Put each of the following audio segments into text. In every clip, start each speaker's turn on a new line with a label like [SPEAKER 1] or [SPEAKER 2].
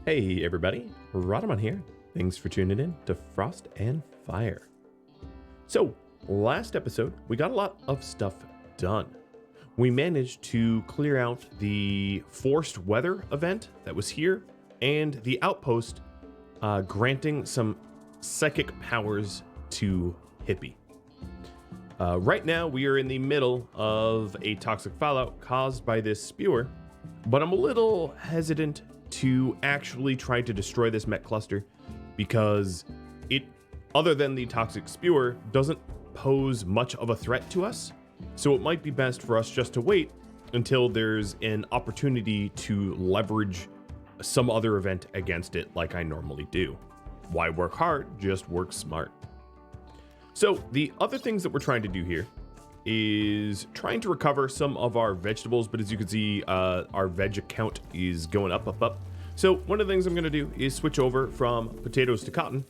[SPEAKER 1] Hey everybody, Rhadamant here. Thanks for tuning in to Frost and Fire. So, last episode, we got a lot of stuff done. We managed to clear out the forced weather event that was here and the outpost granting some psychic powers to Hippie. Right now, we are in the middle of a toxic fallout caused by this spewer, but I'm a little hesitant to actually try to destroy this mech cluster because it, other than the toxic spewer, doesn't pose much of a threat to us. So it might be best for us just to wait until there's an opportunity to leverage some other event against it like I normally do. Why work hard? Just work smart. So the other things that we're trying to do here is trying to recover some of our vegetables, but as you can see, our veg account is going up. So one of the things I'm going to do is switch over from potatoes to cotton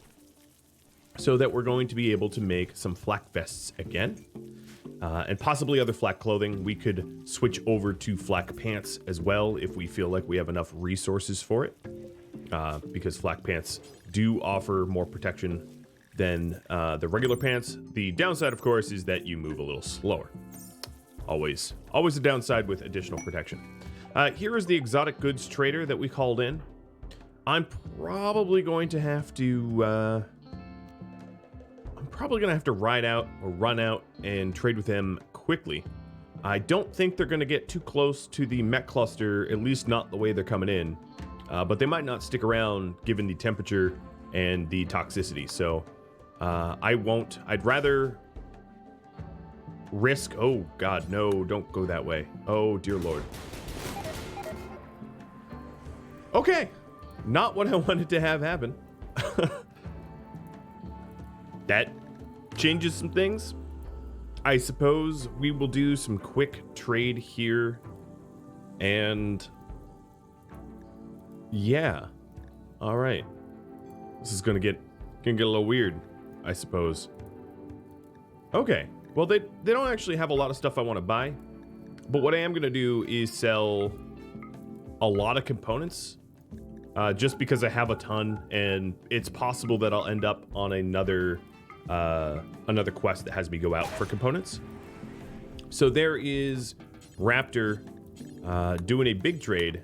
[SPEAKER 1] so that we're going to be able to make some flak vests again, and possibly other flak clothing. We could switch over to flak pants as well if we feel like we have enough resources for it, because flak pants do offer more protection than the regular pants. The downside, of course, is that you move a little slower. Always a downside with additional protection. Here is the exotic goods trader that we called in. I'm probably going to have to ride out or run out and trade with them quickly. I don't think they're going to get too close to the mech cluster, at least not the way they're coming in. But they might not stick around given the temperature and the toxicity. So I won't. I'd rather risk. Oh God, no, don't go that way. Oh dear Lord. Okay, not what I wanted to have happen. That changes some things. I suppose we will do some quick trade here. And yeah, all right. This is gonna get a little weird, I suppose. Okay, well they don't actually have a lot of stuff I want to buy, but what I am gonna do is sell a lot of components, just because I have a ton, and it's possible that I'll end up on another quest that has me go out for components. So there is Raptor doing a big trade.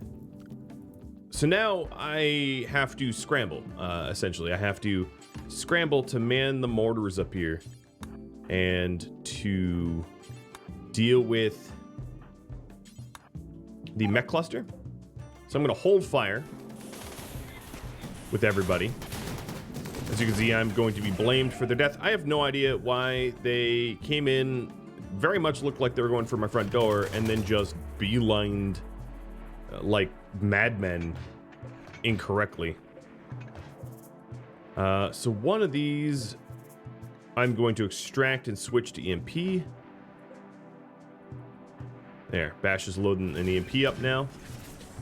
[SPEAKER 1] So now I have to scramble, essentially. I have to scramble to man the mortars up here and to deal with the mech cluster. So I'm going to hold fire with everybody. As you can see, I'm going to be blamed for their death. I have no idea why they came in, very much looked like they were going for my front door, and then just beelined like madmen incorrectly. So one of these I'm going to extract and switch to EMP. There, Bash is loading an EMP up now.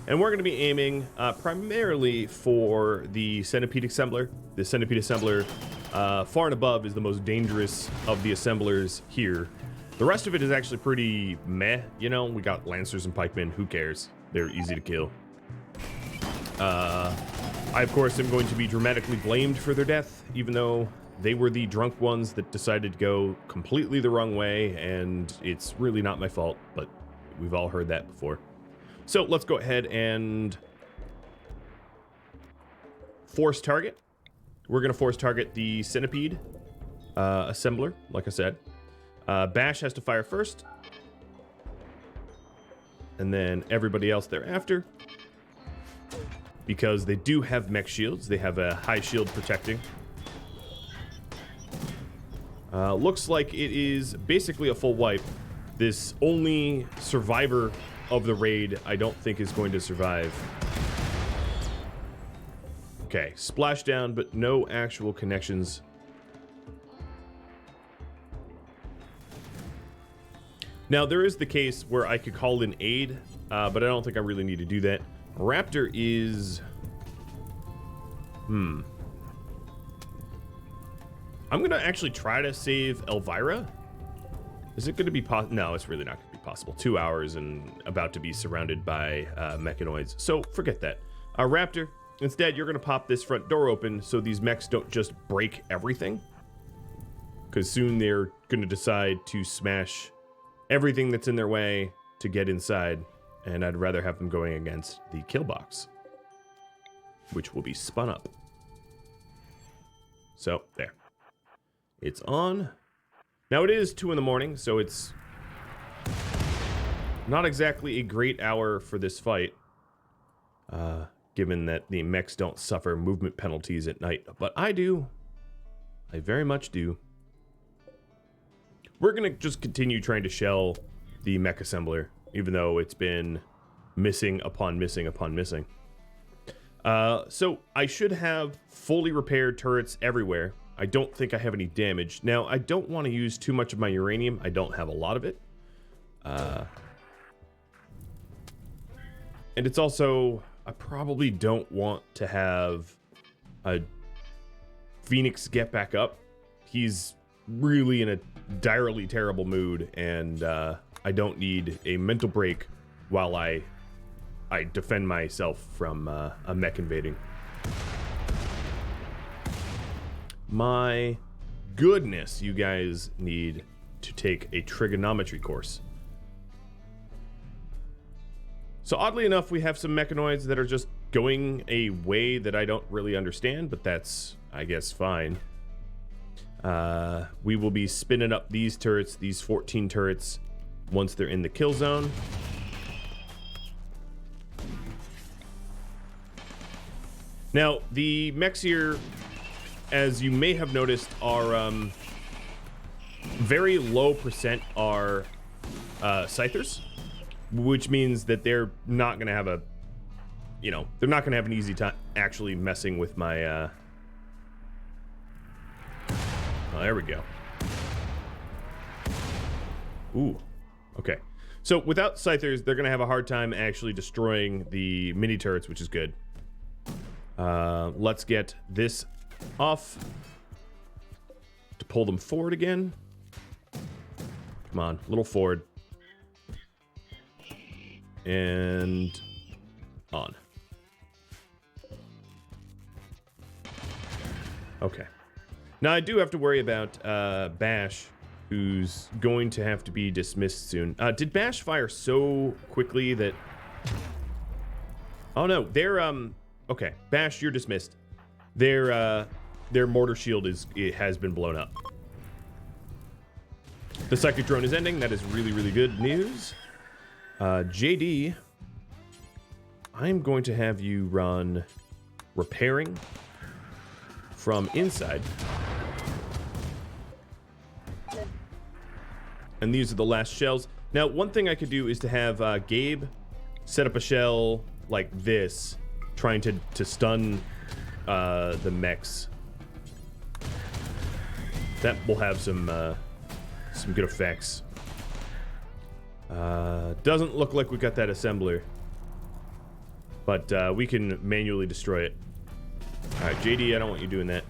[SPEAKER 1] And we're going to be aiming primarily for the Centipede Assembler. The Centipede Assembler, far and above, is the most dangerous of the assemblers here. The rest of it is actually pretty meh, you know? We got Lancers and Pikemen, who cares? They're easy to kill. I, of course, am going to be dramatically blamed for their death, even though they were the drunk ones that decided to go completely the wrong way, and it's really not my fault, but we've all heard that before. So let's go ahead and force target. We're going to force target the Centipede Assembler, like I said. Bash has to fire first, and then everybody else thereafter. Because they do have mech shields. They have a high shield protecting. Looks like it is basically a full wipe. This only survivor of the raid I don't think is going to survive. Okay, splashdown, but no actual connections. Now, there is the case where I could call in aid, but I don't think I really need to do that. Raptor is... I'm going to actually try to save Elvira. Is it going to be possible? No, it's really not going to be possible. 2 hours and about to be surrounded by mechanoids. So forget that. Raptor, Instead, you're going to pop this front door open so these mechs don't just break everything. Because soon they're going to decide to smash everything that's in their way to get inside. And I'd rather have them going against the kill box, which will be spun up. So, there. It's on. Now, it is 2 in the morning, so it's not exactly a great hour for this fight. Given that the mechs don't suffer movement penalties at night. But I do. I very much do. We're going to just continue trying to shell the mech assembler, even though it's been missing upon missing upon missing. So I should have fully repaired turrets everywhere. I don't think I have any damage. Now, I don't want to use too much of my uranium. I don't have a lot of it. And it's also... I probably don't want to have a Phoenix get back up. He's really in a direly terrible mood, and I don't need a mental break while I defend myself from a mech invading. My goodness, you guys need to take a trigonometry course. So oddly enough, we have some mechanoids that are just going a way that I don't really understand, but that's, I guess, fine. We will be spinning up these turrets, these 14 turrets, once they're in the kill zone. Now, the mechs here, as you may have noticed, are very low percent are scythers. Which means that they're not going to have a, you know, they're not going to have an easy time actually messing with my, oh, there we go. Ooh, okay. So without scythers, they're going to have a hard time actually destroying the mini turrets, which is good. Let's get this off to pull them forward again. Come on, a little forward. And on. Okay. Now I do have to worry about Bash, who's going to have to be dismissed soon. Did Bash fire so quickly that... Oh no, they're okay. Bash, you're dismissed. Their mortar shield has been blown up. The psychic drone is ending. That is really, really good news. JD, I'm going to have you run repairing from inside. And these are the last shells. Now, one thing I could do is to have Gabe set up a shell like this, trying to stun the mechs. That will have some good effects. Doesn't look like we got that assembler, but we can manually destroy it. All right, JD, I don't want you doing that.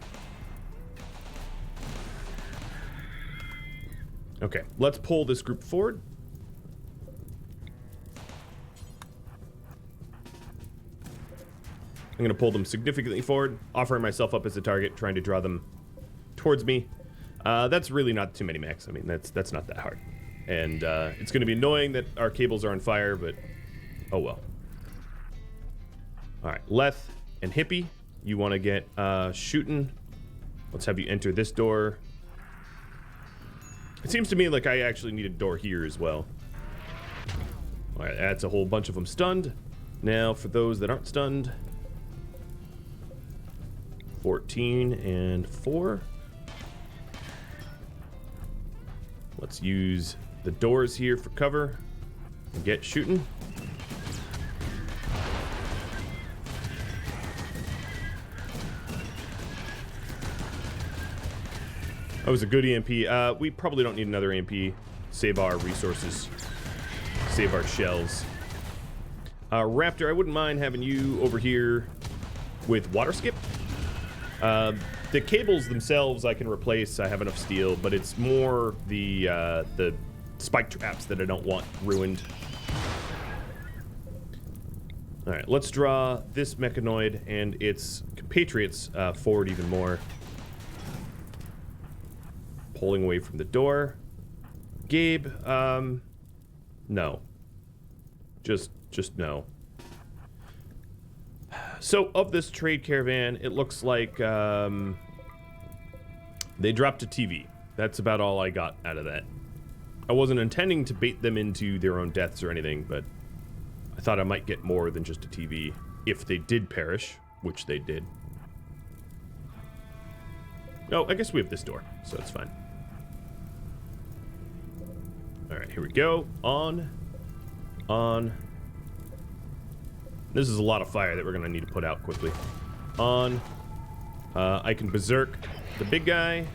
[SPEAKER 1] Okay, let's pull this group forward. I'm going to pull them significantly forward, offering myself up as a target, trying to draw them towards me. That's really not too many mechs. I mean, that's not that hard. And it's going to be annoying that our cables are on fire, but oh well. All right, Leth and Hippie, you want to get shooting. Let's have you enter this door. It seems to me like I actually need a door here as well. All right, that's a whole bunch of them stunned. Now, for those that aren't stunned, 14 and 4. Let's use the doors here for cover and get shooting. That was a good EMP. We probably don't need another EMP. Save our resources. Save our shells. Raptor, I wouldn't mind having you over here with water skip. The cables themselves I can replace. I have enough steel, but it's more the spike traps that I don't want ruined. All right, let's draw this mechanoid and its compatriots forward even more. Pulling away from the door. Gabe, no. Just no. So, of this trade caravan, it looks like they dropped a TV. That's about all I got out of that. I wasn't intending to bait them into their own deaths or anything, but I thought I might get more than just a TV if they did perish, which they did. Oh, I guess we have this door, so it's fine. Alright, here we go. On. This is a lot of fire that we're going to need to put out quickly. On. I can berserk the big guy.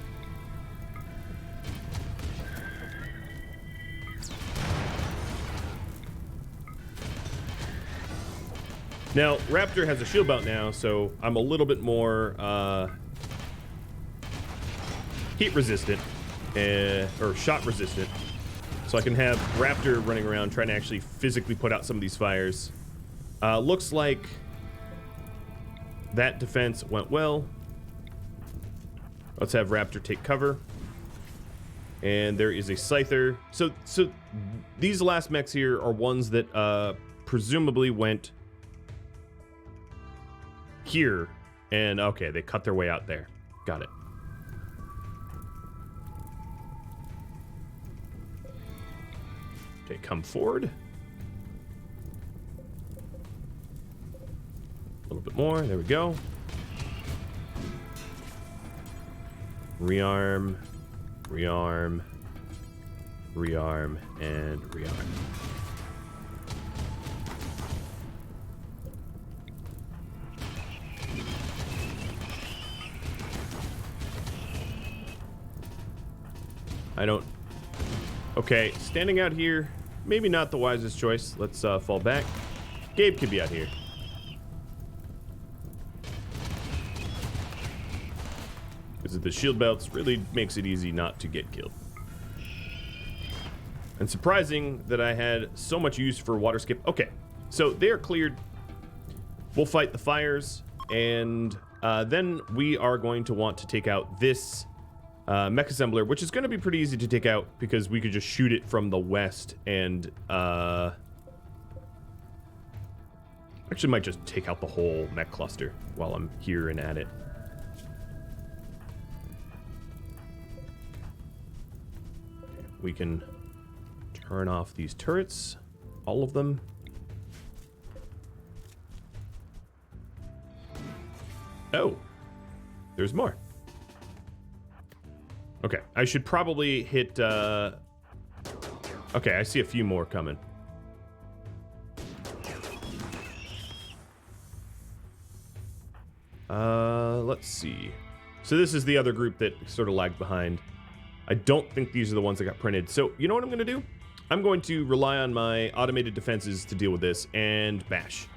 [SPEAKER 1] Now, Raptor has a shield belt now, so I'm a little bit more heat resistant, or shot resistant. So I can have Raptor running around trying to actually physically put out some of these fires. Looks like that defense went well. Let's have Raptor take cover. And there is a Scyther. So these last mechs here are ones that presumably went here. And okay, they cut their way out there. Got it. Okay, come forward. A little bit more. There we go. Rearm, rearm, rearm, and rearm. I don't... Okay, standing out here, maybe not the wisest choice. Let's fall back. Gabe could be out here. Because the shield belts really makes it easy not to get killed. And surprising that I had so much use for water skip. Okay, so they are cleared. We'll fight the fires, and then we are going to want to take out this mech assembler, which is going to be pretty easy to take out because we could just shoot it from the west and actually might just take out the whole mech cluster while I'm here and at it. We can turn off these turrets, all of them. Oh, there's more. Okay, I should probably hit, okay, I see a few more coming. Let's see. So this is the other group that sort of lagged behind. I don't think these are the ones that got printed. So, you know what I'm going to do? I'm going to rely on my automated defenses to deal with this, and Bash.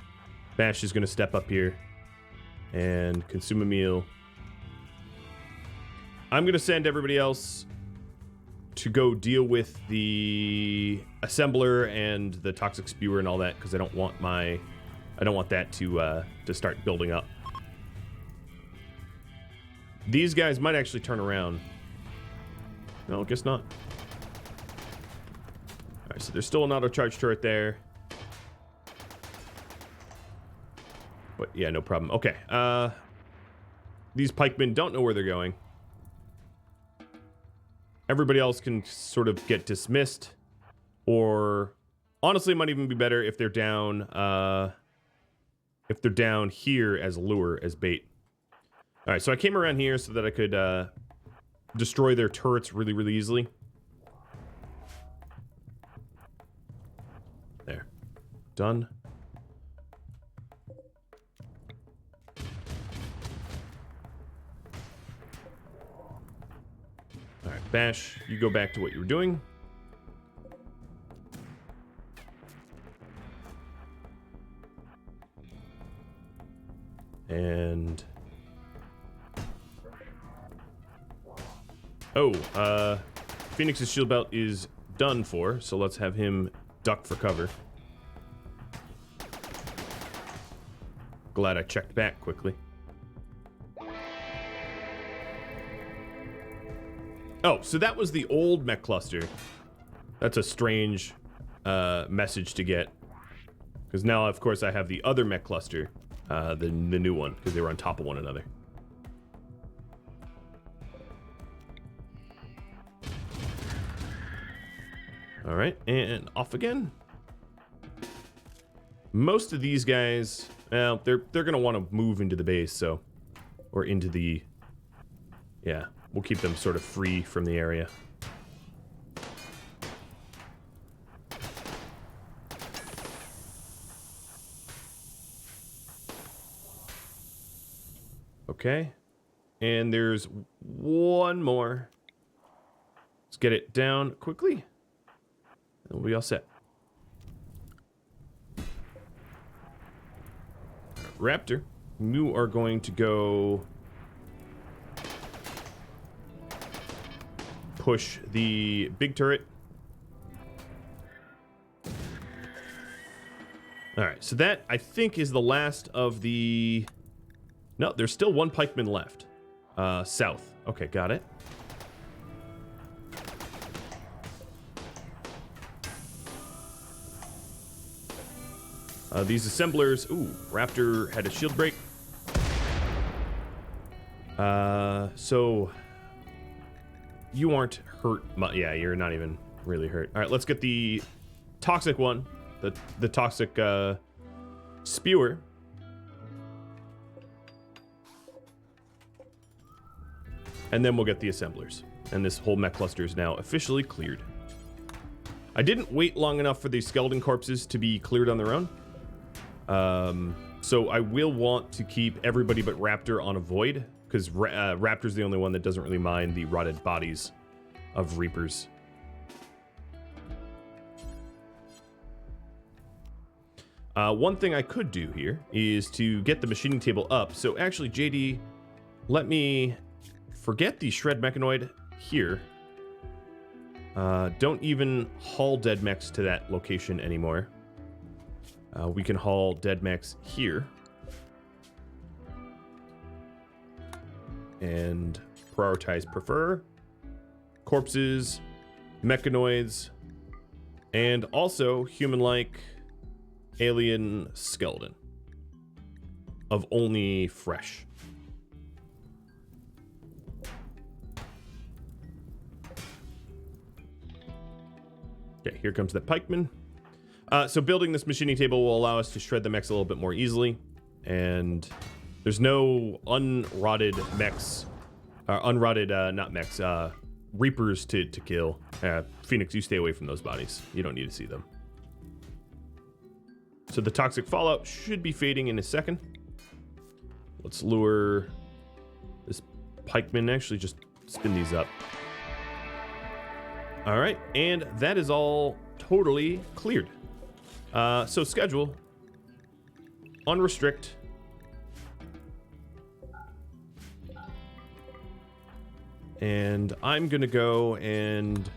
[SPEAKER 1] Bash is going to step up here and consume a meal. I'm going to send everybody else to go deal with the assembler and the toxic spewer and all that, because I don't want that to start building up. These guys might actually turn around. No, guess not. Alright, so there's still an auto charge turret there. But yeah, no problem. Okay, these pikemen don't know where they're going. Everybody else can sort of get dismissed, or honestly, it might even be better if they're down here as lure, as bait. All right, so I came around here so that I could destroy their turrets really, really easily. There, done. All right, Bash, you go back to what you were doing. And... oh, Phoenix's shield belt is done for, so let's have him duck for cover. Glad I checked back quickly. Oh, so that was the old mech cluster. That's a strange message to get. Because now, of course, I have the other mech cluster, the new one, because they were on top of one another. All right, and off again. Most of these guys, well, they're gonna want to move into the base, so, or into the, yeah, we'll keep them sort of free from the area. Okay, and there's one more. Let's get it down quickly, and we'll be all set. Raptor, you are going to go push the big turret. All right, so that, I think, is the last of the... No, there's still one pikeman left. South. Okay, got it. These assemblers... Ooh, Raptor had a shield break. So... You aren't hurt. Yeah, you're not even really hurt. All right, let's get the toxic one. The toxic spewer. And then we'll get the assemblers. And this whole mech cluster is now officially cleared. I didn't wait long enough for these skeleton corpses to be cleared on their own. So I will want to keep everybody but Raptor on a void, because Raptor's the only one that doesn't really mind the rotted bodies of Reapers. One thing I could do here is to get the machining table up. So actually, JD, let me forget the shred mechanoid here. Don't even haul dead mechs to that location anymore. We can haul dead mechs here. And prioritize prefer, corpses, mechanoids, and also human-like alien skeleton of only fresh. Okay, here comes that pikeman. So building this machining table will allow us to shred the mechs a little bit more easily, and there's no unrotted mechs, not mechs, Reapers to kill. Phoenix, you stay away from those bodies. You don't need to see them. So the toxic fallout should be fading in a second. Let's lure this pikeman. Actually, just spin these up. All right, and that is all totally cleared. So schedule, unrestrict, and I'm gonna go and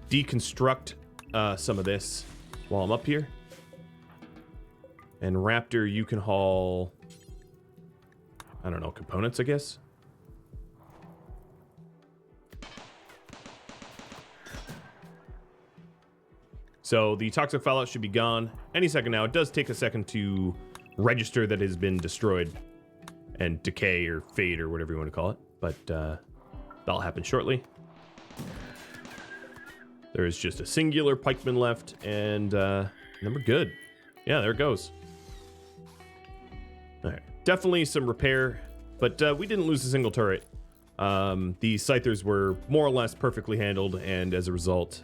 [SPEAKER 1] deconstruct some of this while I'm up here. And Raptor, you can haul, I don't know, components, I guess. So the toxic fallout should be gone any second now. It does take a second to register that it has been destroyed and decay or fade or whatever you want to call it, but that'll happen shortly. There is just a singular pikeman left, and then we're good. Yeah, there it goes. All right, definitely some repair, but we didn't lose a single turret. The scythers were more or less perfectly handled, and as a result,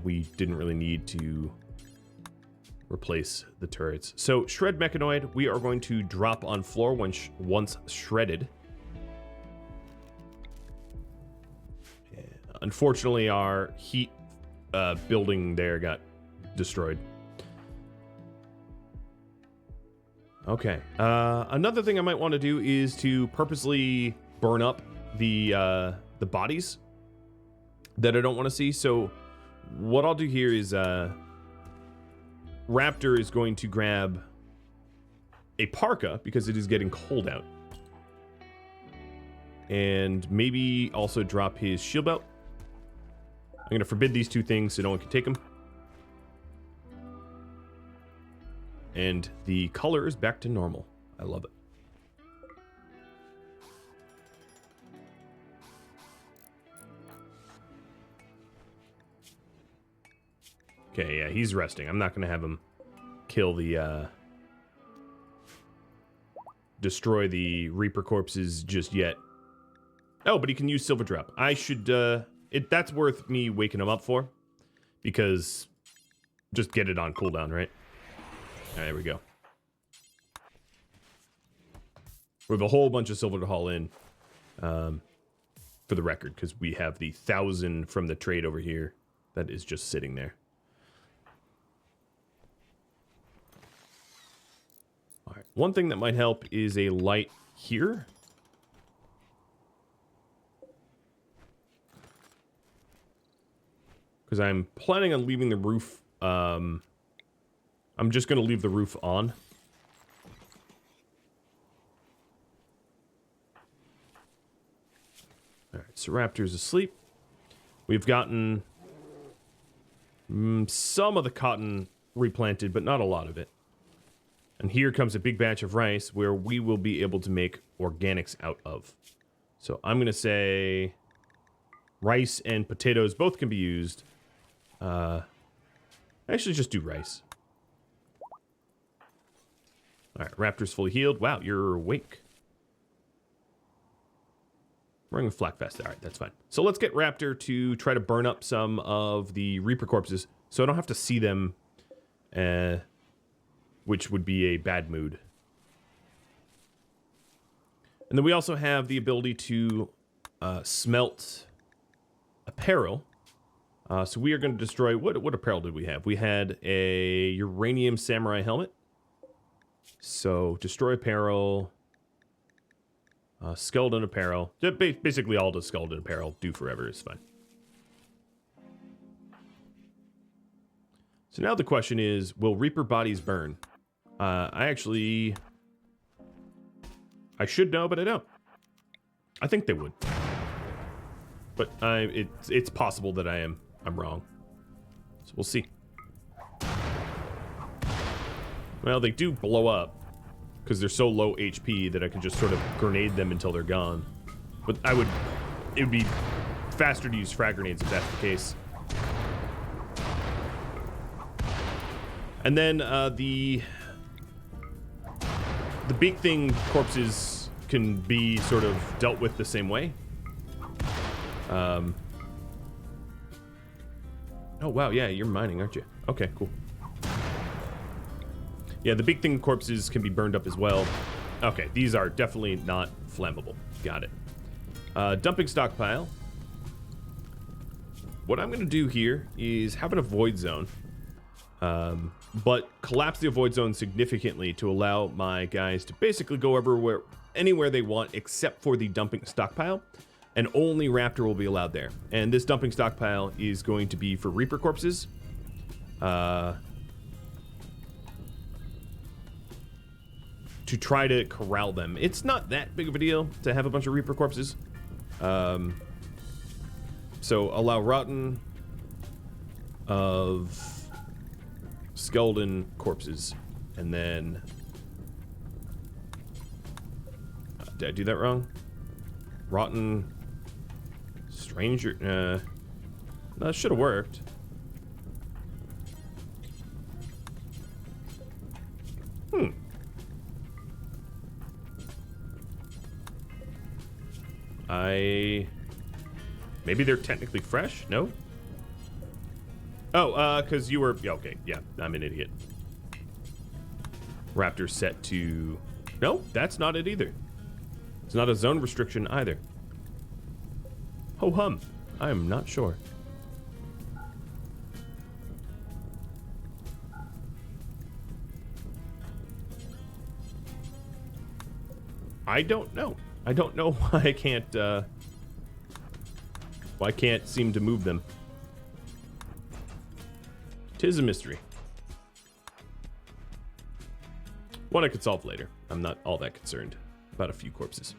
[SPEAKER 1] we didn't really need to replace the turrets. So shred mechanoid, we are going to drop on floor once shredded. Yeah. Unfortunately, our heat building there got destroyed. Okay. Another thing I might want to do is to purposely burn up the bodies that I don't want to see. So what I'll do here is Raptor is going to grab a parka because it is getting cold out. And maybe also drop his shield belt. I'm going to forbid these two things so no one can take them. And the color is back to normal. I love it. Okay, yeah, he's resting. I'm not going to have him kill the, destroy the Reaper corpses just yet. Oh, but he can use Silver Drop. I should, that's worth me waking him up for. Because just get it on cooldown, right? There we go. We have a whole bunch of silver to haul in, for the record, because we have the 1,000 from the trade over here that is just sitting there. All right, one thing that might help is a light here. Because I'm planning on leaving the roof, I'm just going to leave the roof on. Alright, so Raptor's asleep. We've gotten some of the cotton replanted, but not a lot of it. And here comes a big batch of rice where we will be able to make organics out of. So I'm going to say rice and potatoes both can be used. Actually, just do rice. Alright, Raptor's fully healed. Wow, you're awake. Wearing a flak vest. Alright, that's fine. So let's get Raptor to try to burn up some of the Reaper corpses so I don't have to see them, which would be a bad mood. And then we also have the ability to smelt apparel. So we are going to destroy... What apparel did we have? We had a uranium samurai helmet. So, destroy apparel, skeleton apparel. Basically, all the skeleton apparel do forever is fine. So now the question is, will Reaper bodies burn? I should know, but I don't. I think they would. But it's possible that I'm wrong. So we'll see. Well, they do blow up because they're so low HP that I can just sort of grenade them until they're gone. But it would be faster to use frag grenades if that's the case. And then the big thing corpses can be sort of dealt with the same way. Oh wow, yeah, you're mining, aren't you? Okay, cool. Yeah, the big thing corpses can be burned up as well. Okay, these are definitely not flammable. Got it. Dumping stockpile. What I'm going to do here is have an avoid zone. But collapse the avoid zone significantly to allow my guys to basically go anywhere they want except for the dumping stockpile. And only Raptor will be allowed there. And this dumping stockpile is going to be for Reaper corpses. To try to corral them. It's not that big of a deal to have a bunch of Reaper corpses. So allow rotten of skeleton corpses. And then... did I do that wrong? Rotten... stranger... that should have worked. Maybe they're technically fresh? No? Oh, because you were... Yeah, okay, yeah, I'm an idiot. Raptor set to... No, that's not it either. It's not a zone restriction either. Ho-hum. I am not sure. I don't know. I don't know why I can't, why I can't seem to move them. 'Tis a mystery. One I could solve later. I'm not all that concerned about a few corpses.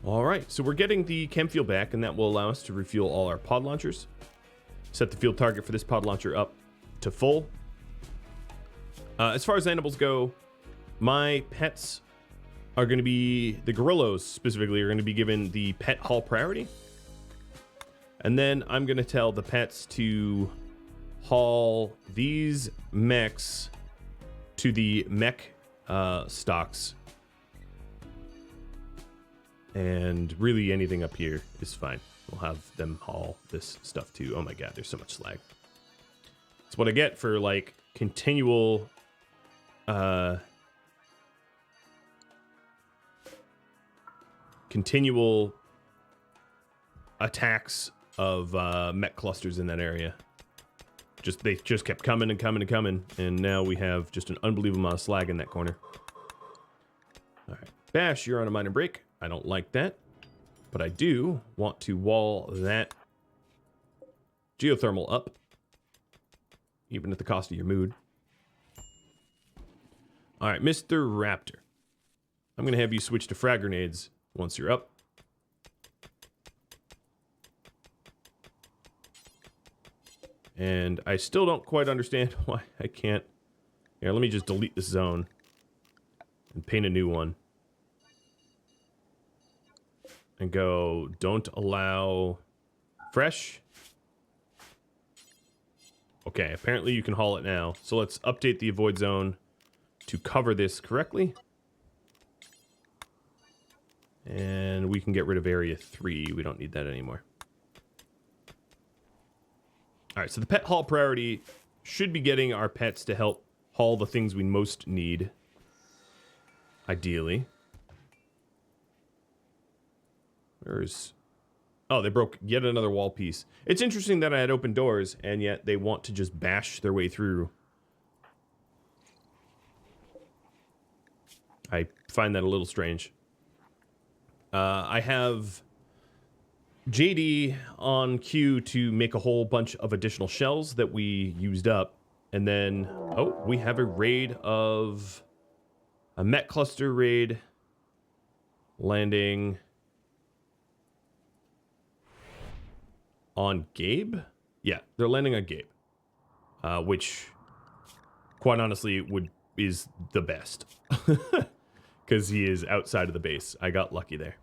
[SPEAKER 1] All right, so we're getting the chem fuel back, and that will allow us to refuel all our pod launchers. Set the field target for this pod launcher up to full. As far as animals go, my pets are going to be, the gorillas specifically, are going to be given the pet haul priority. And then I'm going to tell the pets to haul these mechs to the mech stocks. And really anything up here is fine. We'll have them haul this stuff too. Oh my god, there's so much slag. It's what I get for like continual attacks of mech clusters in that area. They just kept coming and coming and coming, and now we have just an unbelievable amount of slag in that corner. All right, Bash, you're on a minor break. I don't like that, but I do want to wall that geothermal up, even at the cost of your mood. All right, Mr. Raptor, I'm going to have you switch to frag grenades once you're up. And I still don't quite understand why I can't. Here, let me just delete this zone and paint a new one. And go, don't allow fresh. Okay, apparently you can haul it now. So let's update the avoid zone to cover this correctly. And we can get rid of area 3. We don't need that anymore. All right, so the pet haul priority should be getting our pets to help haul the things we most need. Ideally. Where's... Oh, they broke yet another wall piece. It's interesting that I had open doors, and yet they want to just bash their way through. I find that a little strange. I have JD on queue to make a whole bunch of additional shells that we used up. And then, oh, we have a raid of... a Met Cluster raid landing on Gabe? Yeah, they're landing on Gabe. Which, quite honestly, is the best. Because he is outside of the base. I got lucky there.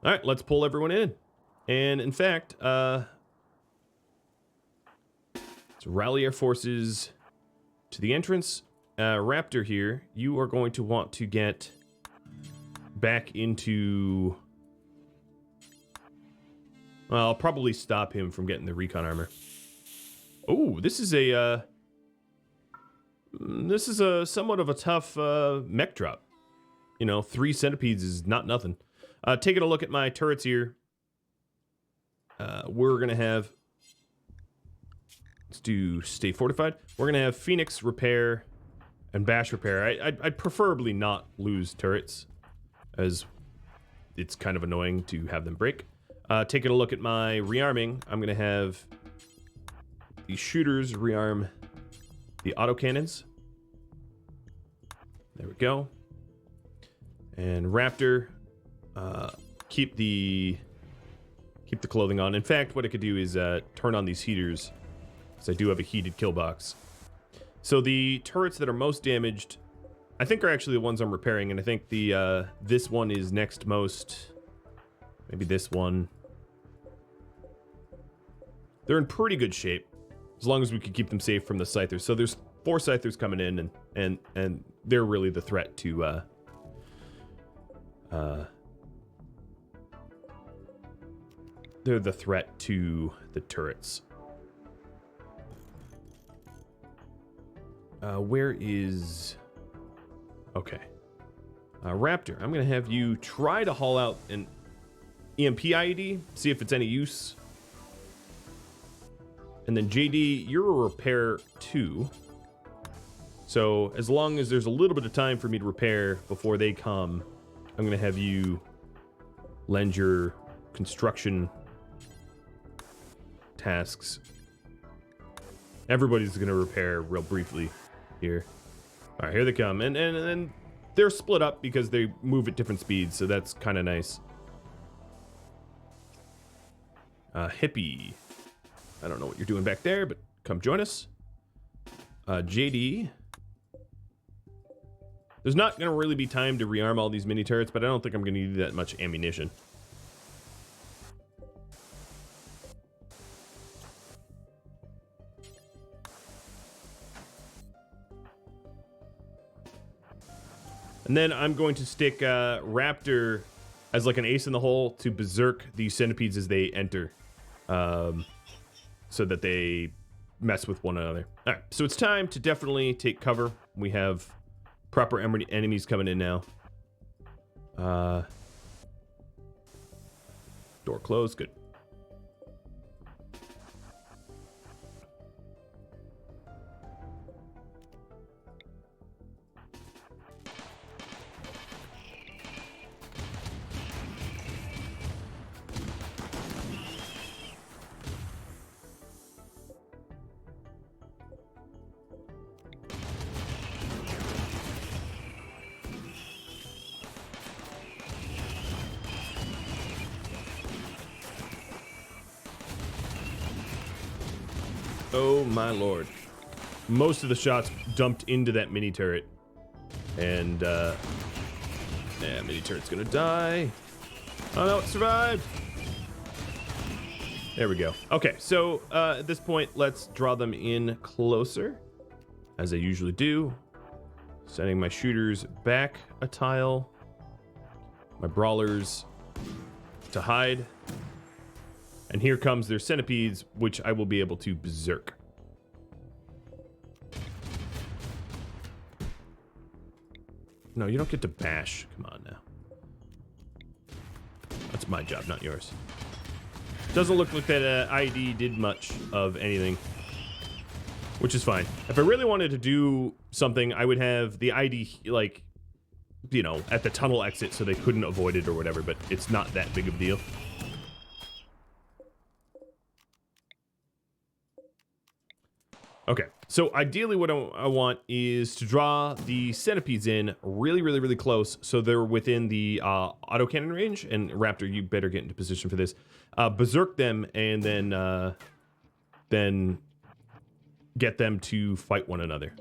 [SPEAKER 1] All right, let's pull everyone in. And in fact, let's rally our forces to the entrance. Raptor here, you are going to want to get back into... Well, I'll probably stop him from getting the recon armor. Oh, this is a somewhat of a tough mech drop. You know, 3 centipedes is not nothing. Taking a look at my turrets here. We're going to have... Let's do stay fortified. We're going to have Phoenix repair and Bash repair. I'd preferably not lose turrets, as it's kind of annoying to have them break. Taking a look at my rearming, I'm going to have the shooters rearm the autocannons. There we go. And Raptor, keep the clothing on. In fact, what I could do is turn on these heaters, because I do have a heated kill box. So the turrets that are most damaged, I think, are actually the ones I'm repairing, and I think the this one is next most. Maybe this one. They're in pretty good shape, as long as we could keep them safe from the Scythers. So there's 4 Scythers coming in, and they're really the threat to they're the threat to the turrets. Where is... Okay. Raptor, I'm going to have you try to haul out an EMP IED, see if it's any use. And then JD, you're a repair too. So as long as there's a little bit of time for me to repair before they come, I'm going to have you lend your construction tasks. Everybody's going to repair real briefly here. All right, here they come. And they're split up because they move at different speeds, so that's kind of nice. Hippie. I don't know what you're doing back there, but come join us. JD. There's not going to really be time to rearm all these mini turrets, but I don't think I'm going to need that much ammunition. And then I'm going to stick Raptor as like an ace in the hole to berserk these centipedes as they enter. So that they mess with one another. All right, so it's time to definitely take cover. We have proper enemies coming in now. Door closed, good. Oh my lord. Most of the shots dumped into that mini turret. And, yeah, mini turret's gonna die. Oh no, it survived! There we go. Okay, so, at this point, let's draw them in closer. As I usually do. Sending my shooters back a tile. My brawlers to hide. And here comes their centipedes, which I will be able to berserk. No, you don't get to bash. Come on now. That's my job, not yours. Doesn't look like that ID did much of anything. Which is fine. If I really wanted to do something, I would have the ID, like, you know, at the tunnel exit so they couldn't avoid it or whatever, but it's not that big of a deal. Okay, so ideally what I want is to draw the centipedes in really close so they're within the autocannon range. And Raptor, you better get into position for this. Berserk them and then get them to fight one another.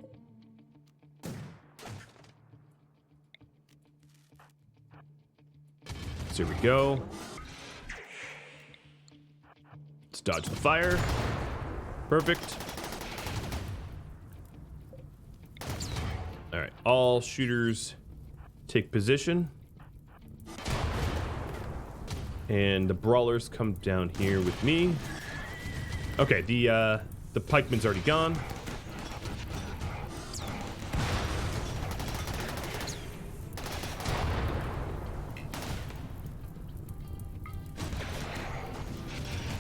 [SPEAKER 1] So here we go. Let's dodge the fire. Perfect. All right, all shooters take position. And the brawlers come down here with me. Okay, the pikeman's already gone.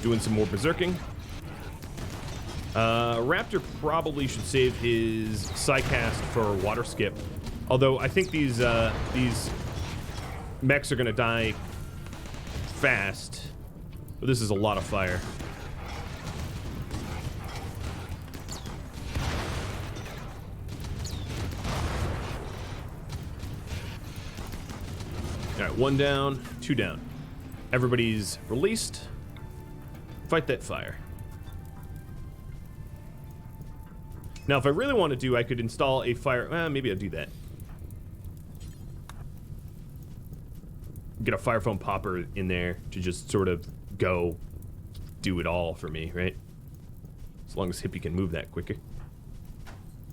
[SPEAKER 1] Doing some more berserking. Raptor probably should save his Psycast for water skip. Although I think these mechs are gonna die fast. But this is a lot of fire. Alright, 1 down, 2 down. Everybody's released. Fight that fire. Now, if I really want to do, I could install a fire... maybe I'll do that. Get a fire foam popper in there to just sort of go do it all for me, right? As long as Hippie can move that quicker.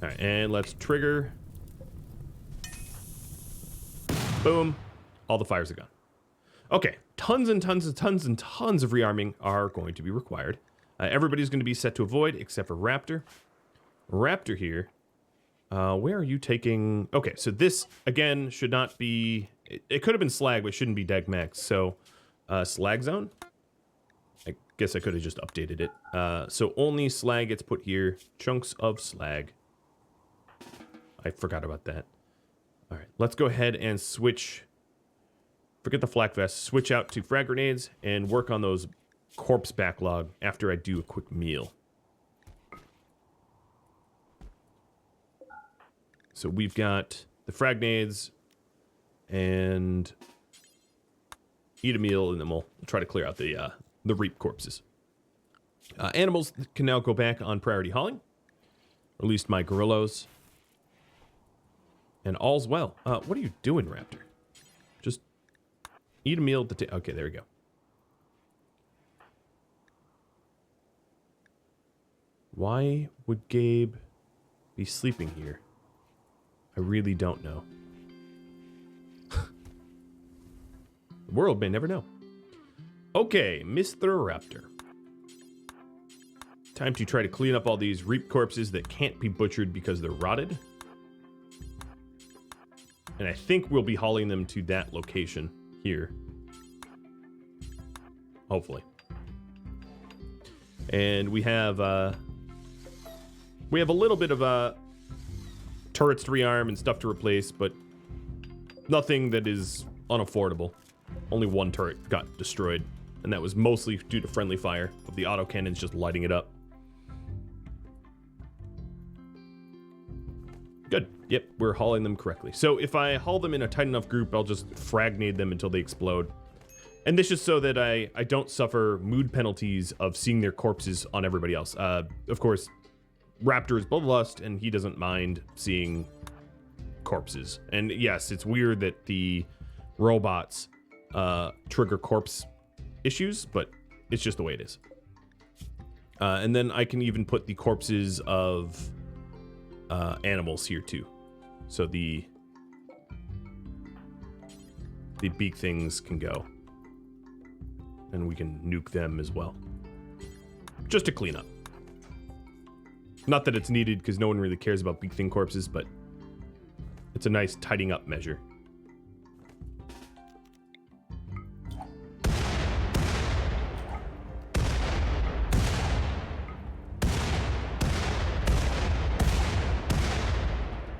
[SPEAKER 1] Alright, and let's trigger. Boom. All the fires are gone. Okay, tons and tons and tons and tons of rearming are going to be required. Everybody's going to be set to avoid, except for Raptor. Raptor here. Where are you taking... Okay, so this, again, should not be... It could have been slag, but it shouldn't be deg max. So, slag zone? I guess I could have just updated it. So only slag gets put here. Chunks of slag. I forgot about that. All right, let's go ahead and switch... Forget the flak vest. Switch out to frag grenades and work on those corpse backlog after I do a quick meal. So we've got the frag nades and eat a meal, and then we'll try to clear out the reap corpses. Animals can now go back on priority hauling. Or at least my gorillos. And all's well. What are you doing, Raptor? Just eat a meal at the okay, there we go. Why would Gabe be sleeping here? I really don't know. The world may never know. Okay, Mr. Raptor. Time to try to clean up all these reap corpses that can't be butchered because they're rotted. And I think we'll be hauling them to that location here. Hopefully. And we have a little bit of turrets to rearm and stuff to replace, but nothing that is unaffordable. Only one turret got destroyed, and that was mostly due to friendly fire of the autocannons just lighting it up. Good. Yep, we're hauling them correctly. So if I haul them in a tight enough group, I'll just fragnade them until they explode. And this is so that I don't suffer mood penalties of seeing their corpses on everybody else. Of course, Raptor is bloodlust, and he doesn't mind seeing corpses. And yes, it's weird that the robots trigger corpse issues, but it's just the way it is. And then I can even put the corpses of animals here too. So the beak things can go. And we can nuke them as well. Just to clean up. Not that it's needed, because no one really cares about beak thing corpses, but it's a nice tidying up measure.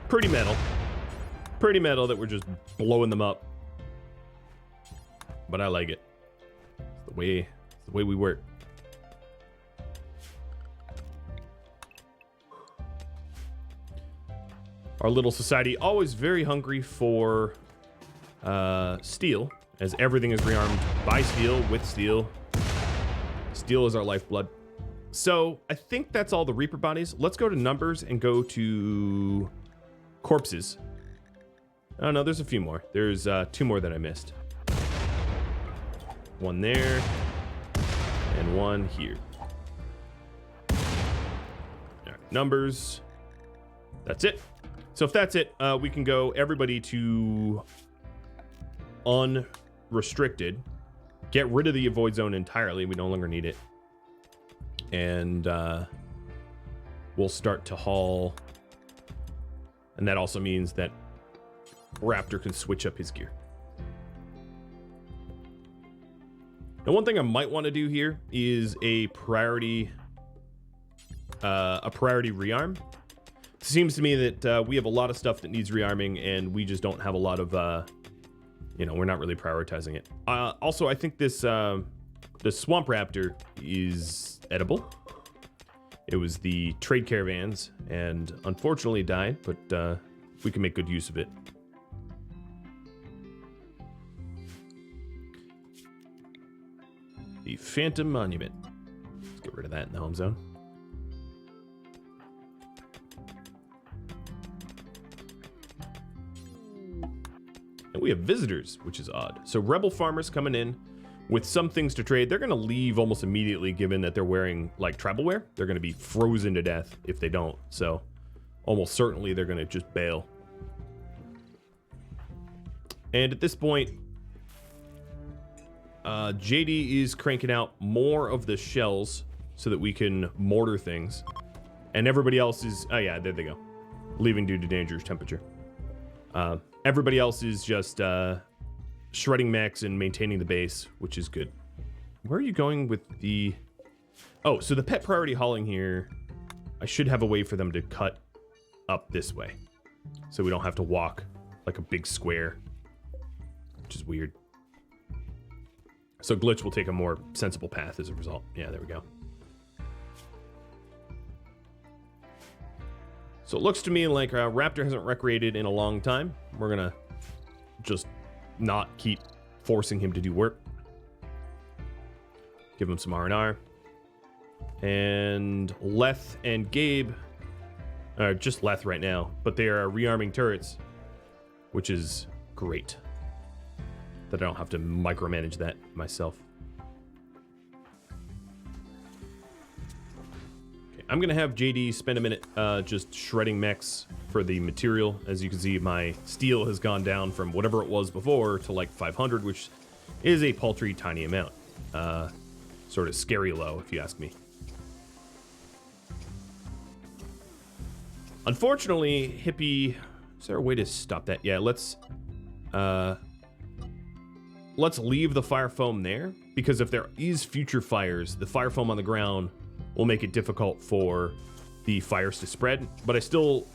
[SPEAKER 1] Pretty metal. Pretty metal that we're just blowing them up. But I like it. It's the way we work. Our little society always very hungry for steel, as everything is rearmed by steel, with steel. Steel is our lifeblood. So I think that's all the Reaper bodies. Let's go to numbers and go to corpses. Oh no, there's a few more. There's 2 more that I missed. One there, and one here. All right, numbers. That's it. So if that's it, we can go everybody to unrestricted. Get rid of the avoid zone entirely. We no longer need it. And we'll start to haul. And that also means that Raptor can switch up his gear. Now, one thing I might want to do here is a priority rearm. It seems to me that we have a lot of stuff that needs rearming, and we just don't have a lot of, we're not really prioritizing it. Also, I think this the Swamp Raptor is edible. It was the trade caravans, and unfortunately died, but we can make good use of it. The Phantom Monument. Let's get rid of that in the home zone. And we have visitors, which is odd. So rebel farmers coming in with some things to trade. They're going to leave almost immediately, given that they're wearing like tribal wear. They're going to be frozen to death if they don't. So almost certainly they're going to just bail. And at this point, JD is cranking out more of the shells so that we can mortar things. And everybody else is, oh yeah, there they go. Leaving due to dangerous temperature. Everybody else is just shredding mechs and maintaining the base, which is good. Where are you going with the... Oh, so the pet priority hauling here, I should have a way for them to cut up this way. So we don't have to walk like a big square, which is weird. So Glitch will take a more sensible path as a result. Yeah, there we go. So it looks to me like Raptor hasn't recreated in a long time. We're gonna just not keep forcing him to do work. Give him some R&R. And Leth and Gabe, just Leth right now, but they are rearming turrets, which is great. That I don't have to micromanage that myself. Okay, I'm gonna have JD spend a minute just shredding mechs for the material. As you can see, my steel has gone down from whatever it was before to like 500, which is a paltry tiny amount. Sort of scary low, if you ask me. Unfortunately, Hippie, is there a way to stop that? Yeah, let's leave the fire foam there, because if there is future fires, the fire foam on the ground will make it difficult for the fires to spread. But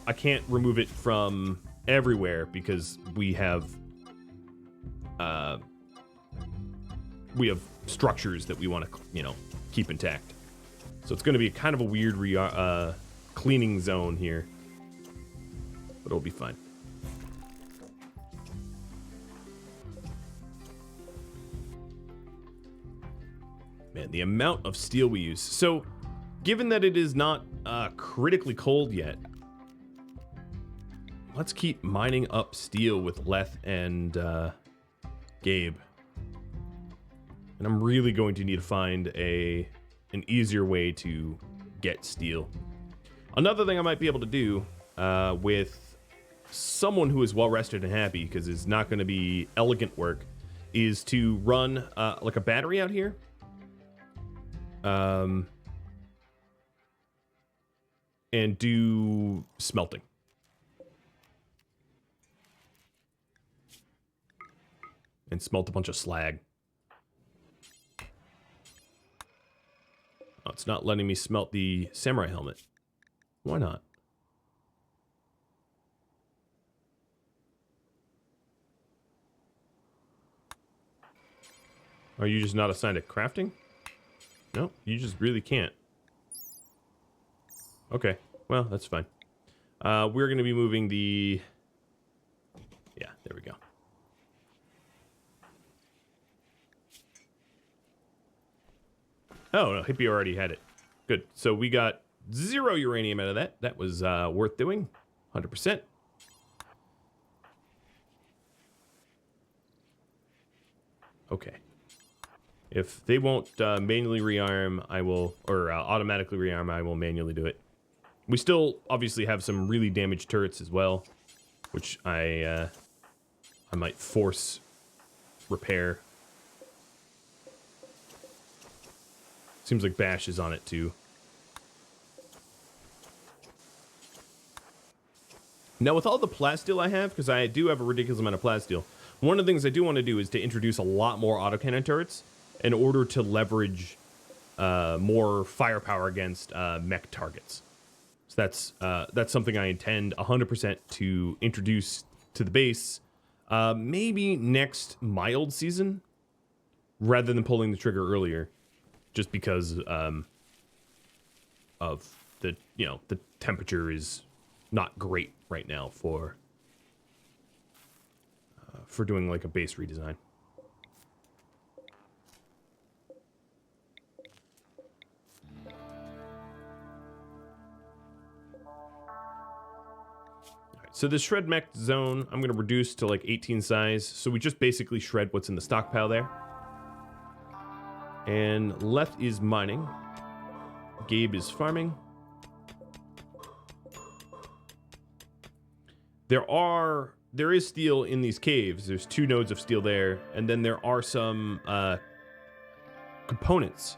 [SPEAKER 1] I can't remove it from everywhere because we have structures that we want to, keep intact. So it's going to be kind of a weird cleaning zone here, but it'll be fine. Man, the amount of steel we use. So, given that it is not critically cold yet, let's keep mining up steel with Leth and Gabe. And I'm really going to need to find an easier way to get steel. Another thing I might be able to do with someone who is well rested and happy, because it's not going to be elegant work, is to run like a battery out here. And do smelting. And smelt a bunch of slag. Oh, it's not letting me smelt the samurai helmet. Why not? Are you just not assigned to crafting? No, you just really can't. Okay, well, that's fine. We're going to be moving the... Yeah, there we go. Oh, no, Hippie already had it. Good. So we got 0 uranium out of that. That was worth doing. 100%. Okay. If they won't manually rearm, I will, or automatically rearm, I will manually do it. We still obviously have some really damaged turrets as well, which I might force repair. Seems like Bash is on it too. Now with all the plasteel I have, because I do have a ridiculous amount of plasteel, one of the things I do want to do is to introduce a lot more autocannon turrets in order to leverage more firepower against mech targets. So that's something I intend 100% to introduce to the base, maybe next mild season, rather than pulling the trigger earlier, just because of the the temperature is not great right now for doing like a base redesign. So the shred mech zone, I'm going to reduce to like 18 size. So we just basically shred what's in the stockpile there. And Leth is mining. Gabe is farming. There is steel in these caves. There's 2 nodes of steel there. And then there are some components.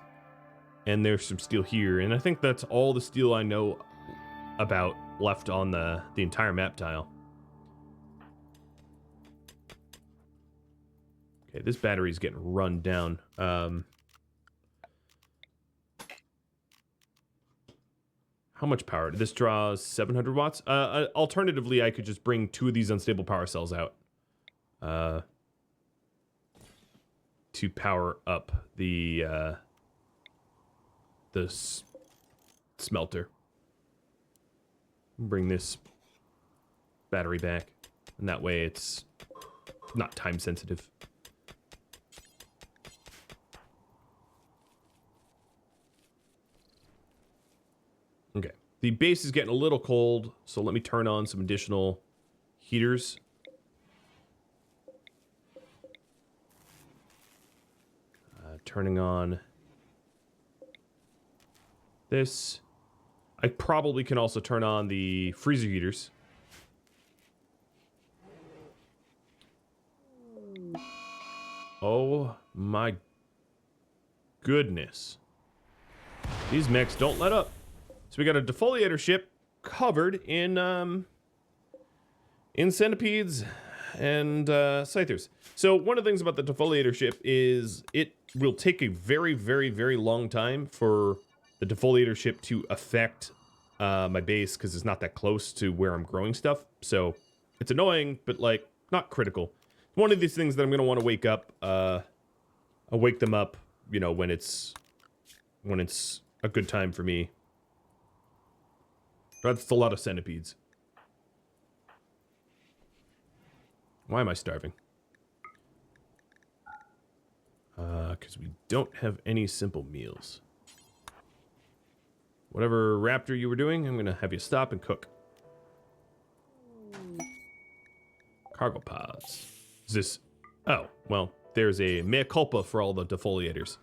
[SPEAKER 1] And there's some steel here. And I think that's all the steel I know about left on the entire map tile. Okay, this battery's getting run down. How much power? This draws 700 watts. Alternatively, I could just bring 2 of these unstable power cells out to power up the smelter. Bring this battery back. And that way it's not time sensitive. Okay. The base is getting a little cold, so let me turn on some additional heaters. Turning on this. I probably can also turn on the freezer heaters. Oh my goodness. These mechs don't let up. So we got a defoliator ship covered in centipedes and scythers. So one of the things about the defoliator ship is it will take a very, very, very long time for the defoliator ship to affect my base because it's not that close to where I'm growing stuff. So it's annoying, but like not critical. One of these things that I'm gonna want to wake up. I'll wake them up, you know, when it's a good time for me. That's a lot of centipedes. Why am I starving? Because we don't have any simple meals. Whatever raptor you were doing, I'm gonna have you stop and cook. Cargo pods. Is this... Oh, well, there's a mea culpa for all the defoliators,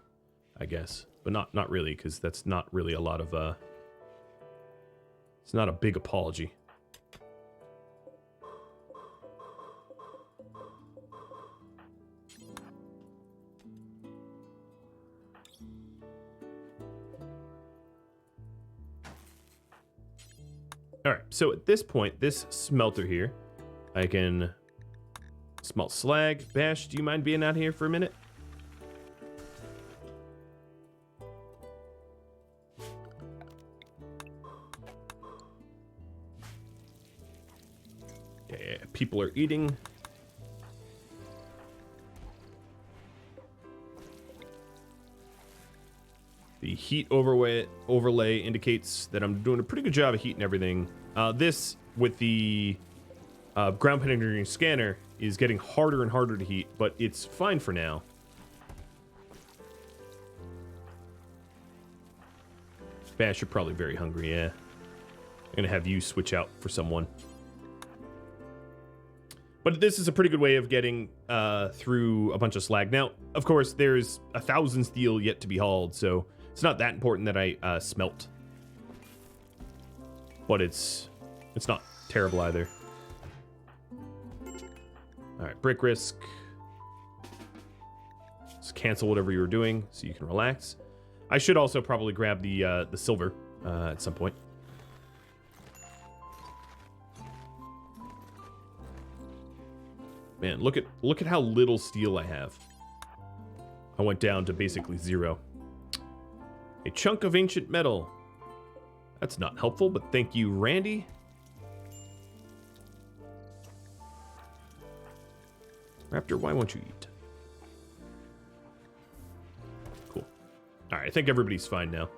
[SPEAKER 1] I guess. But not really, because that's not really a lot of, it's not a big apology. Alright, so at this point, this smelter here, I can smelt slag. Bash, do you mind being out here for a minute? Yeah, people are eating. The heat overlay indicates that I'm doing a pretty good job of heating everything. This, with the ground penetrating scanner, is getting harder and harder to heat, but it's fine for now. Bash, you're probably very hungry, yeah. I'm gonna have you switch out for someone. But this is a pretty good way of getting through a bunch of slag. Now, of course, there's 1,000 steel yet to be hauled, so it's not that important that I smelt. But it's not terrible either. Alright, break risk. Just cancel whatever you were doing so you can relax. I should also probably grab the silver at some point. Man, look at how little steel I have. I went down to basically 0. A chunk of ancient metal. That's not helpful, but thank you, Randy. Raptor, why won't you eat? Cool. Alright, I think everybody's fine now.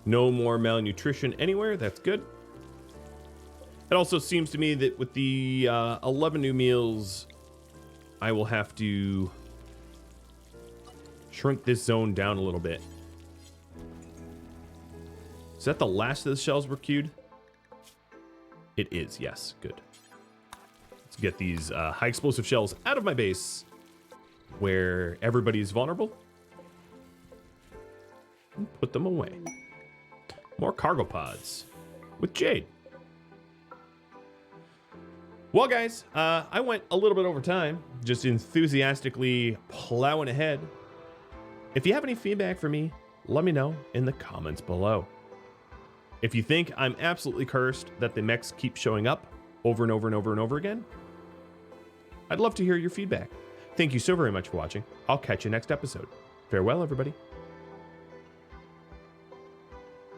[SPEAKER 1] No more malnutrition anywhere. That's good. It also seems to me that with the 11 new meals, I will have to shrink this zone down a little bit. Is that the last of the shells were queued? It is, yes. Good. Let's get these high explosive shells out of my base where everybody's vulnerable. And put them away. More cargo pods with Jade. Well, guys, I went a little bit over time, just enthusiastically plowing ahead. If you have any feedback for me, let me know in the comments below. If you think I'm absolutely cursed that the mechs keep showing up over and over and over and over again, I'd love to hear your feedback. Thank you so very much for watching. I'll catch you next episode. Farewell, everybody.